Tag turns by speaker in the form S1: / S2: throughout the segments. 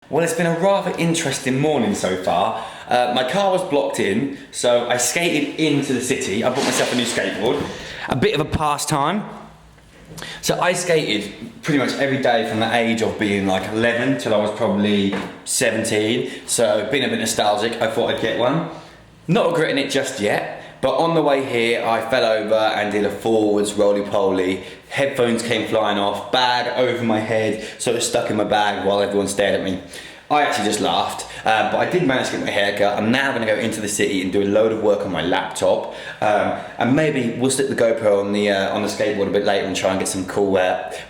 S1: Well, it's been a rather interesting morning so far. My car was blocked in, so I skated into the city. I bought myself a new skateboard. A bit of a pastime. So I skated pretty much every day from the age of being like 11 till I was probably 17. So being a bit nostalgic, I thought I'd get one. Not regretting it just yet. But on the way here, I fell over and did a forwards roly-poly. Headphones came flying off, bag over my head, sort of stuck in my bag while everyone stared at me. I actually just laughed, but I did manage to get my hair cut. I'm now going to go into the city and do a load of work on my laptop, and maybe we'll stick the GoPro on the skateboard a bit later and try and get some cool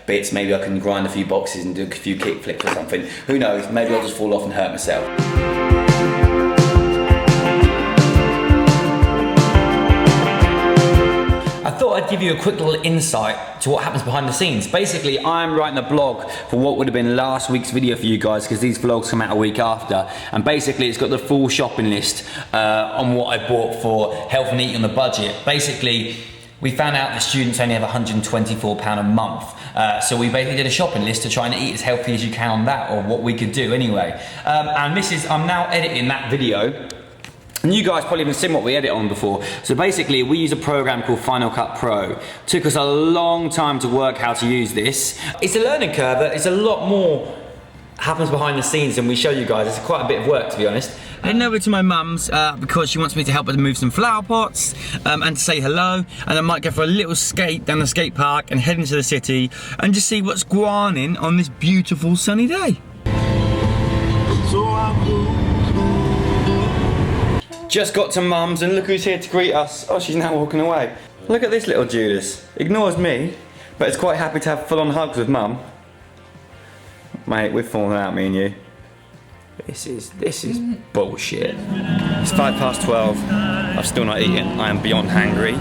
S1: bits. Maybe I can grind a few boxes and do a few kick flips or something. Who knows? Maybe I'll just fall off and hurt myself. I thought I'd give you a quick little insight to what happens behind the scenes. Basically, I'm writing a blog for what would have been last week's video for you guys, because these vlogs come out a week after. And basically, it's got the full shopping list on what I bought for health and eating on the budget. Basically, we found out that students only have £124 a month. So we basically did a shopping list to try and eat as healthy as you can on that, or what we could do anyway. And I'm now editing that video. And you guys probably haven't seen what we edit on before. So basically, we use a program called Final Cut Pro. Took us a long time to work how to use this. It's a learning curve. It's a lot more happens behind the scenes than we show you guys. It's quite a bit of work, to be honest. Heading over to my mum's because she wants me to help her to move some flower pots and to say hello. And I might go for a little skate down the skate park and head into the city and just see what's going on this beautiful sunny day. Just got to mum's and look who's here to greet us. Oh, she's now walking away. Look at this little Judas. Ignores me, but is quite happy to have full-on hugs with mum. Mate, we're falling out, me and you. This is bullshit. It's 12:05. I'm still not eating. I am beyond hangry.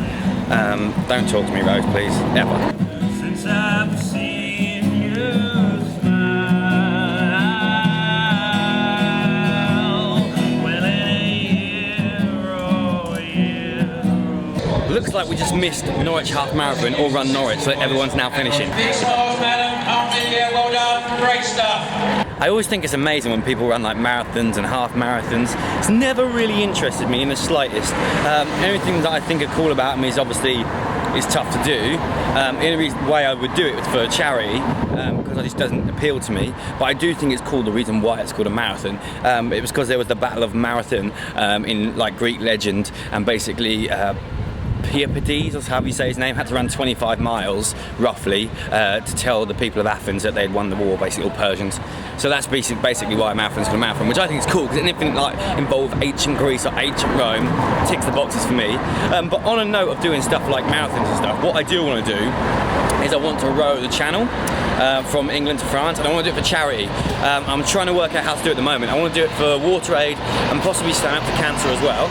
S1: Don't talk to me, Rose, please. Ever. Since I've seen you smile. Looks like we just missed Norwich half marathon, or run Norwich, so everyone's now finishing.
S2: Big smiles, madam. Well done. Great stuff.
S1: I always think it's amazing when people run like marathons and half marathons. It's never really interested me in the slightest. Anything that I think are cool about them is obviously it's tough to do. The only way I would do it was for a charity, because it just doesn't appeal to me. But I do think it's cool, the reason why it's called a marathon. It was because there was the Battle of Marathon in like Greek legend, and basically Peirpides, or however you say his name, had to run 25 miles, roughly, to tell the people of Athens that they'd won the war, basically all Persians. So that's basically why a marathon's called a marathon, which I think is cool, because anything like involve ancient Greece or ancient Rome ticks the boxes for me. But on a note of doing stuff like marathons and stuff, what I do want to do is I want to row the channel from England to France, and I want to do it for charity. I'm trying to work out how to do it at the moment. I want to do it for Water Aid and possibly Stand Up to Cancer as well.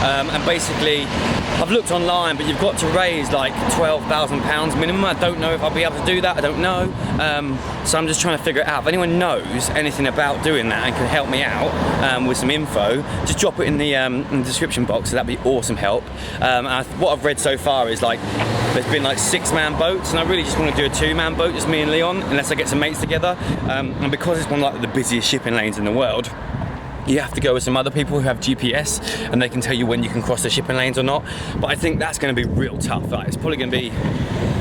S1: And basically, I've looked online, but you've got to raise like £12,000 minimum. I don't know if I'll be able to do that, I don't know. So I'm just trying to figure it out. If anyone knows anything about doing that and can help me out with some info, just drop it in the description box, so that'd be awesome help. What I've read so far is like, there's been like 6-man boats, and I really just want to do a 2-man boat, just me and Leon, unless I get some mates together. And because it's one of like the busiest shipping lanes in the world, you have to go with some other people who have GPS, and they can tell you when you can cross the shipping lanes or not. But I think that's going to be real tough. Like, it's probably going to be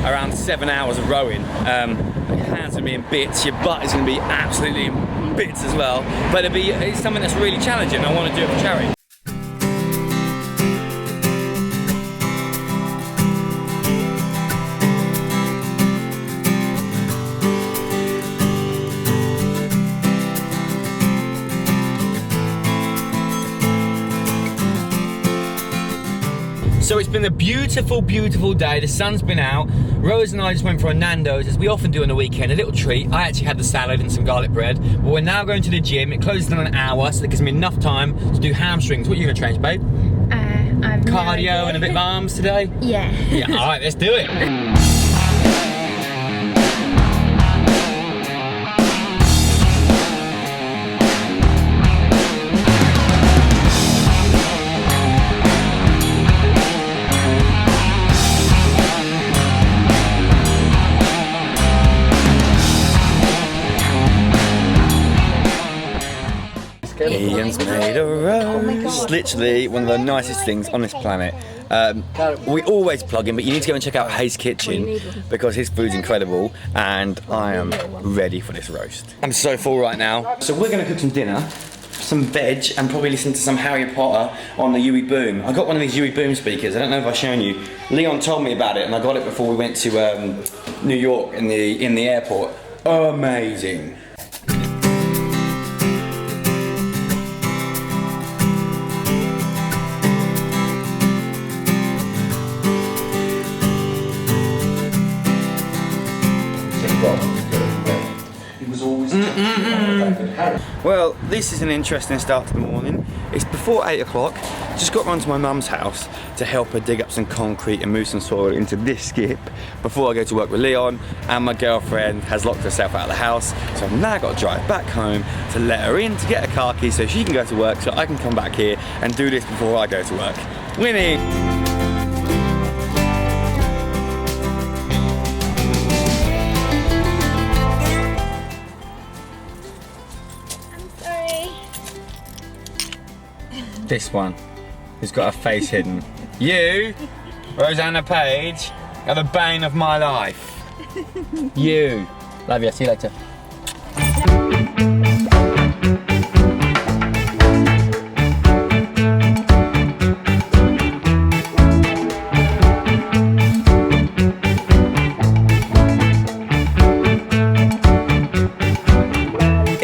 S1: around 7 hours of rowing. Your hands are going to be in bits, your butt is going to be absolutely in bits as well. But it's something that's really challenging. I want to do it for charity. So it's been a beautiful, beautiful day. The sun's been out. Rose and I just went for a Nando's, as we often do on the weekend, a little treat. I actually had the salad and some garlic bread. But we're now going to the gym. It closes in an hour, so that gives me enough time to do hamstrings. What are you going to train, babe? Cardio and a bit of arms today?
S3: Yeah.
S1: Yeah, all right, let's do it. Ian's made a roast. Literally one of the nicest things on this planet. We always plug him, but you need to go and check out Hayes Kitchen because his food's incredible and I am ready for this roast. I'm so full right now. So we're gonna cook some dinner, some veg, and probably listen to some Harry Potter on the Yui Boom. I got one of these Yui Boom speakers. I don't know if I've shown you. Leon told me about it and I got it before we went to New York in the airport. Amazing. Well, this is an interesting start to the morning. It's before 8 o'clock. Just got round to my mum's house to help her dig up some concrete and move some soil into this skip before I go to work with Leon, and my girlfriend has locked herself out of the house, so I've now got to drive back home to let her in to get a car key so she can go to work so I can come back here and do this before I go to work. Winning! This one, who's got her face hidden. You, Rosanna Page, are the bane of my life. You. Love you, see you later.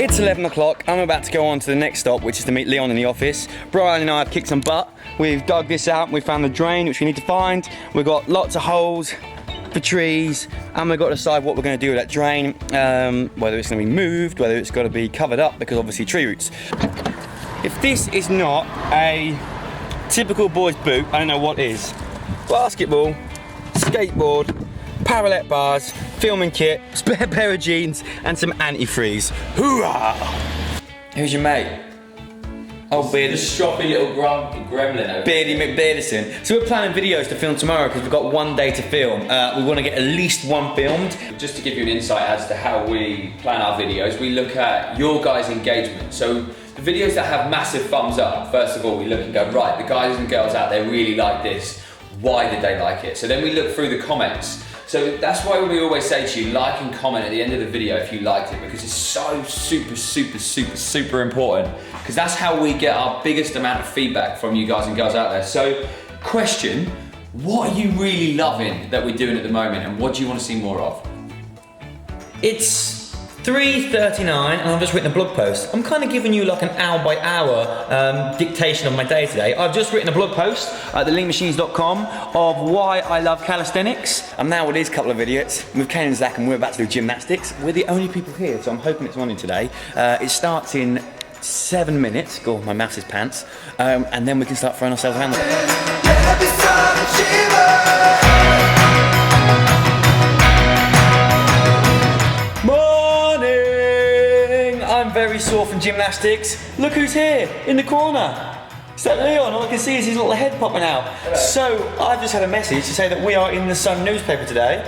S1: It's 11 o'clock, I'm about to go on to the next stop, which is to meet Leon in the office. Brian and I have kicked some butt. We've dug this out, we found the drain, which we need to find. We've got lots of holes for trees, and we've got to decide what we're going to do with that drain, whether it's going to be moved, whether it's got to be covered up, because obviously tree roots. If this is not a typical boy's boot, I don't know what is. Basketball, skateboard, parallel bars, filming kit, spare pair of jeans, and some antifreeze. Hoorah! Who's your mate? Oh, Beard.
S2: The stroppy little gremlin over
S1: Beardy McBeardison. So we're planning videos to film tomorrow because we've got one day to film. We want to get at least one filmed.
S2: Just to give you an insight as to how we plan our videos, we look at your guys' engagement. So the videos that have massive thumbs up, first of all, we look and go, right, the guys and girls out there really like this. Why did they like it? So then we look through the comments. So that's why we always say to you, like and comment at the end of the video if you liked it, because it's so super important, because that's how we get our biggest amount of feedback from you guys and girls out there. So, question, what are you really loving that we're doing at the moment, and what do you want to see more of?
S1: It's 3:39 and I've just written a blog post. I'm kind of giving you like an hour by hour dictation of my day today. I've just written a blog post at theleanmachines.com of why I love calisthenics. I'm now with these couple of idiots with Kane and Zach, and we're about to do gymnastics. We're the only people here, so I'm hoping it's running today. It starts in 7 minutes. God, my mouse is pants. And then we can start throwing ourselves around. I'm very sore from gymnastics. Look who's here, in the corner. Is that Leon? All I can see is his little head popping out. Hello. So, I've just had a message to say that we are in the Sun newspaper today,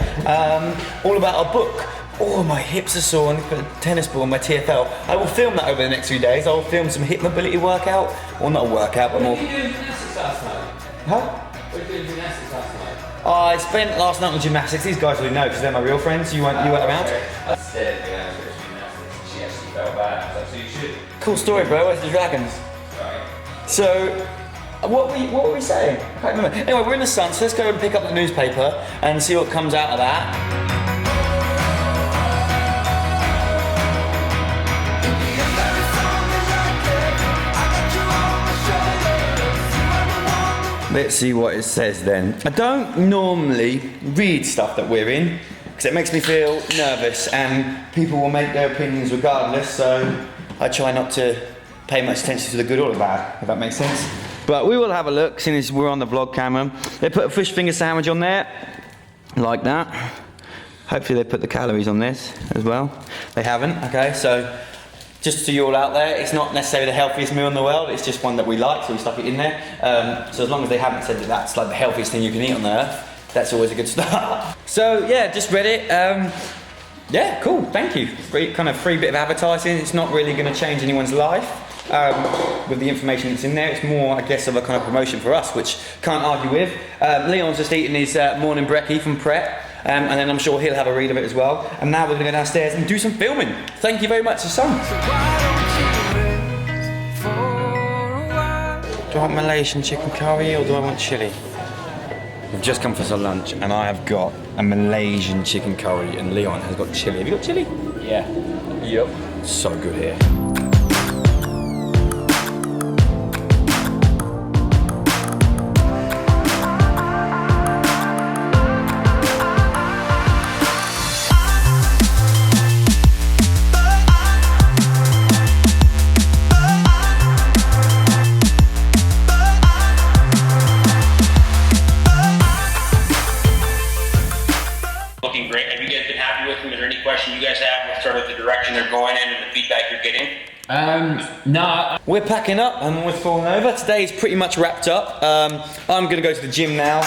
S1: all about our book. Oh, my hips are sore, and I put a tennis ball on my TFL. I will film that over the next few days. I will film some hip mobility workout. Well, not a workout, but more...
S2: What were you doing gymnastics last night?
S1: Huh?
S2: What were you doing gymnastics last night?
S1: I spent last night on gymnastics. These guys really know, because they're my real friends. You weren't around?
S2: I said the answer is gymnastics, and she actually felt bad. So you should.
S1: Cool story, bro. Where's the dragons?
S2: Sorry.
S1: So, what were we saying? I can't remember. Anyway, we're in the Sun, so let's go and pick up the newspaper and see what comes out of that. Let's see what it says then. I don't normally read stuff that we're in because it makes me feel nervous and people will make their opinions regardless, so I try not to pay much attention to the good or the bad, if that makes sense. But we will have a look, seeing as we're on the vlog camera. They put a fish finger sandwich on there, like that. Hopefully they put the calories on this as well. They haven't, okay, so just to you all out there, it's not necessarily the healthiest meal in the world, it's just one that we like, so we stuck it in there. So as long as they haven't said that that's like the healthiest thing you can eat on earth, that's always a good start. So yeah, just read it. Yeah, cool, thank you. Free bit of advertising, it's not really gonna change anyone's life. with the information that's in there. It's more, I guess, of a kind of promotion for us, which can't argue with. Leon's just eating his morning brekkie from Pret, and then I'm sure he'll have a read of it as well. And now we're going to go downstairs and do some filming. Thank you very much, son. Do I want Malaysian chicken curry or do I want chili? We've just come for some lunch and I have got a Malaysian chicken curry and Leon has got chili. Have you got chili?
S2: Yeah.
S1: Yep. So good here.
S3: Looking great. Have you guys been happy with them? Is there any question you guys have with sort of the direction they're going in and the feedback you're getting?
S2: No.
S1: We're packing up and we're falling over. Today is pretty much wrapped up. I'm gonna go to the gym now.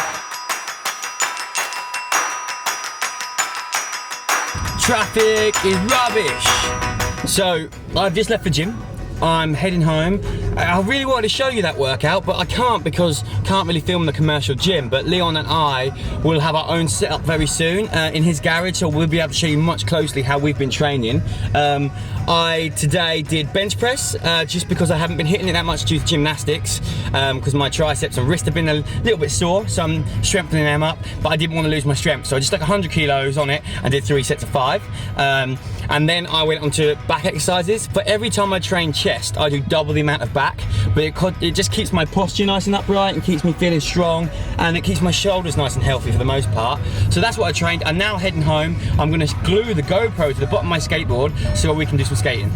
S1: Traffic is rubbish. So I've just left the gym. I'm heading home. I really wanted to show you that workout, but I can't because I can't really film the commercial gym. But Leon and I will have our own setup very soon in his garage, so we'll be able to show you much closely how we've been training. I today did bench press just because I haven't been hitting it that much due to gymnastics because my triceps and wrist have been a little bit sore, so I'm strengthening them up, but I didn't want to lose my strength, so I just stuck 100 kilos on it and did 3 sets of 5. And then I went on to back exercises. For every time I train chest, I do double the amount of back, but it just keeps my posture nice and upright and keeps me feeling strong, and it keeps my shoulders nice and healthy for the most part. So that's what I trained. I'm now heading home. I'm gonna glue the GoPro to the bottom of my skateboard so we can do some skating.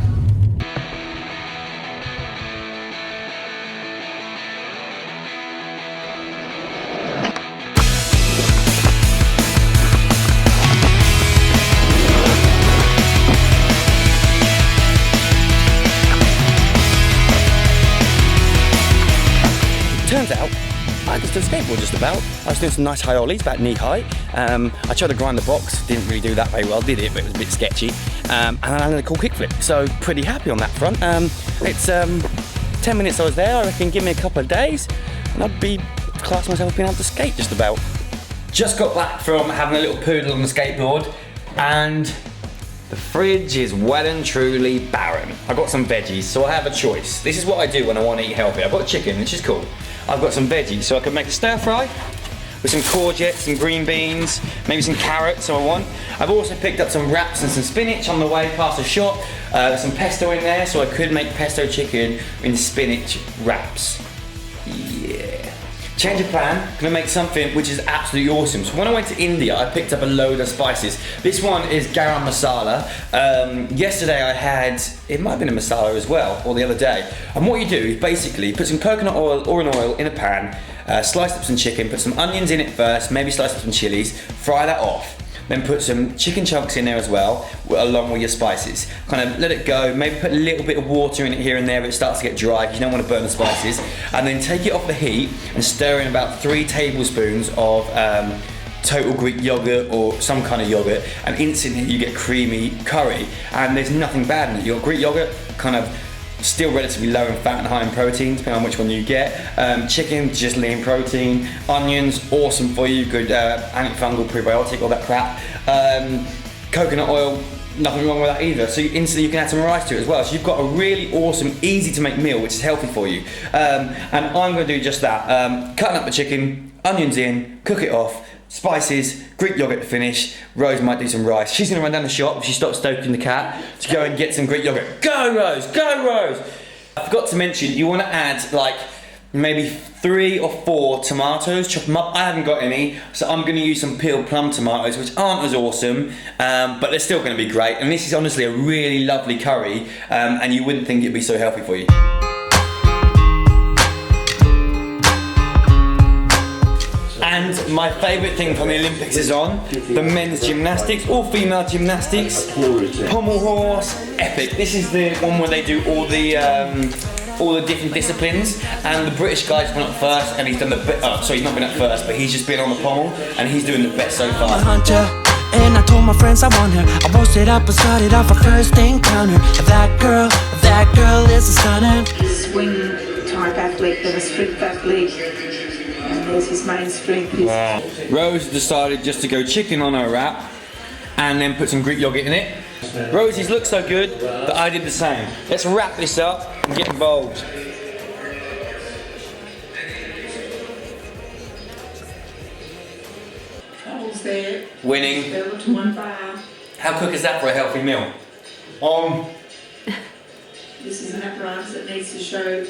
S1: Turns out, I can still skateboard just about. I was doing some nice high ollies, about knee height. I tried to grind the box, didn't really do that very well, did it? But it was a bit sketchy. And I landed a cool kickflip, so pretty happy on that front. It's 10 minutes I was there, I reckon give me a couple of days, and I'd be classing myself being able to skate just about. Just got back from having a little poodle on the skateboard, and the fridge is well and truly barren. I've got some veggies, so I have a choice. This is what I do when I want to eat healthy. I've got chicken, which is cool. I've got some veggies, so I can make a stir fry with some courgettes, some green beans, maybe some carrots if I want. I've also picked up some wraps and some spinach on the way past the shop. There's some pesto in there, so I could make pesto chicken in spinach wraps. Yeah. Change of plan, gonna make something which is absolutely awesome. So when I went to India, I picked up a load of spices. This one is garam masala. Yesterday I had, it might have been a masala as well, or the other day. And what you do is basically put some coconut oil or an oil in a pan, slice up some chicken, put some onions in it first, maybe slice up some chilies, fry that off. Then put some chicken chunks in there as well, along with your spices. Kind of let it go, maybe put a little bit of water in it here and there if it starts to get dry, because you don't want to burn the spices. And then take it off the heat and stir in about 3 tablespoons of total Greek yogurt or some kind of yogurt, and instantly you get creamy curry. And there's nothing bad in it. Your Greek yogurt, kind of still relatively low in fat and high in protein, depending on which one you get. Chicken, just lean protein. Onions, awesome for you, good antifungal, prebiotic, all that crap. Coconut oil, nothing wrong with that either. So instantly you can add some rice to it as well. So you've got a really awesome, easy to make meal, which is healthy for you. And I'm gonna do just that. Cutting up the chicken, onions in, cook it off, spices, Greek yogurt to finish. Rose might do some rice. She's gonna run down the shop if she stops stoking the cat to go and get some Greek yogurt. Go Rose, go Rose! I forgot to mention, you wanna add like maybe 3 or 4 tomatoes, chop them up. I haven't got any, so I'm gonna use some peeled plum tomatoes, which aren't as awesome, but they're still gonna be great. And this is honestly a really lovely curry, and you wouldn't think it'd be so healthy for you. And my favourite thing from the Olympics is on, the men's gymnastics, all female gymnastics, pommel horse, epic. This is the one where they do all the different disciplines, and the British guy's been up first, and he's done the best. Oh, sorry, he's not been up first, but he's just been on the pommel, and he's doing the best so far.
S4: And I told my friends I want her. I posted up and started off a first encounter. That girl is a stunner.
S5: Swing type athlete than a sprint athlete. And there's his main strength.
S1: Rose decided just to go chicken on her wrap and then put some Greek yogurt in it. Rosie's look so good that I did the same. Let's wrap this up and get involved.
S5: Troubles there.
S1: Winning.
S5: Fell to one bar.
S1: How quick is that for a healthy meal?
S5: This is an apparatus that needs to show